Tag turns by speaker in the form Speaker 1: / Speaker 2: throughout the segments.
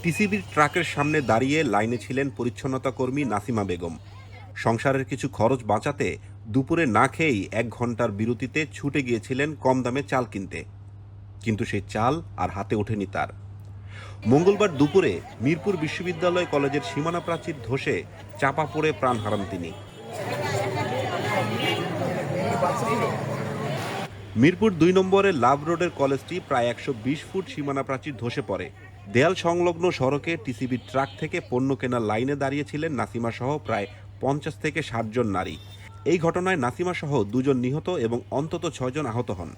Speaker 1: টিসিবির ট্রাকের সামনে দাঁড়িয়ে লাইনে ছিলেন পরিচ্ছন্নতা কর্মী নাসিমা বেগম। সংসারের কিছু খরচ বাঁচাতে দুপুরে না খেয়েই 1 ঘন্টার বিরতিতে ছুটে গিয়েছিলেন কম দামে চাল কিনতে, কিন্তু সেই চাল আর হাতে ওঠেনি তার। মঙ্গলবার দুপুরে মিরপুর বিশ্ববিদ্যালয় কলেজের সীমানা প্রাচীর ধসে চাপা পড়ে প্রাণ হারান তিনি। মিরপুর 2 নম্বরের লাভ রোডের কলেজটি প্রায় 120 ফুট সীমানা প্রাচীর ধসে পড়ে। দেয়াল সংলগ্ন সড়কে টিসিবির ট্রাক থেকে পণ্য কেনার লাইনে দাঁড়িয়েছিলেন নাসিমা সহ প্রায় 50 থেকে 60 জন নারী। এই ঘটনায় নাসিমা সহ 2 জন নিহত এবং অন্তত 6 জন আহত হন।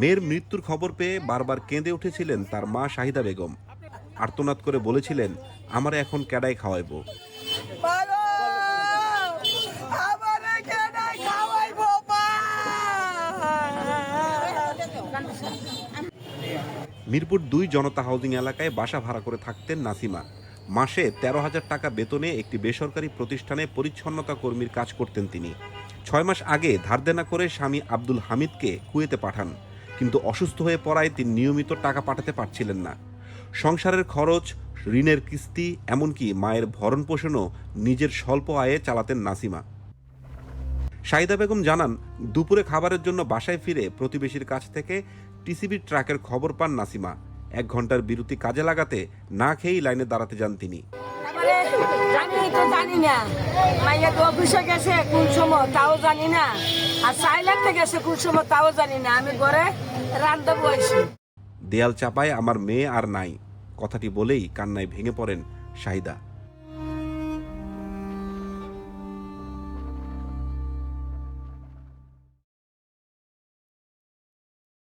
Speaker 1: মেয়ের মৃত্যুর খবর পেয়ে বারবার কেঁদে উঠেছিলেন তার মা শাহিদা বেগম। আর্তনাদ করে বলেছিলেন, আমারে এখন ক্যাডায় খাওয়াইবো। মিরপুর 2 জনতা হাউজিং এলাকায় বাসা ভাড়া করে থাকতেন নাসিমা। মাসে 13,000 টাকা বেতনে একটি বেসরকারি প্রতিষ্ঠানে পরিচ্ছন্নতা কর্মীর কাজ করতেন তিনি। 6 মাস আগে ধার দেনা করে স্বামী আব্দুল হামিদকে কুয়েতে পাঠান, কিন্তু অসুস্থ হয়ে পড়ায় তিনি নিয়মিত টাকা পাঠাতে পারছিলেন না। সংসারের খরচ, ঋণের কিস্তি, এমনকি মায়ের ভরণ পোষণও নিজের স্বল্প আয়ে চালাতেন নাসিমা। শাহিদা বেগম জানান, দুপুরে খাবারের জন্য বাসায় ফিরে প্রতিবেশীর কাছ থেকে টিসিবির ট্রাকের খবর পান নাসিমা। 1 ঘন্টার বিরতি কাজে লাগাতে না খেয়েই লাইনে দাঁড়াতে যান তিনি।
Speaker 2: আমি তো জানি না মাইয়া তো অফিসে গেছে কোন সময় তাও জানি না, আর সাইলেন্টে গেছে কোন সময় তাও জানি না। আমি ঘরে রান্না বসেছি।
Speaker 1: দেয়াল চাপায় আমার মেয়ে আর নাই, কথাটি বলেই কান্নায় ভেঙে পড়েন শাহিদা।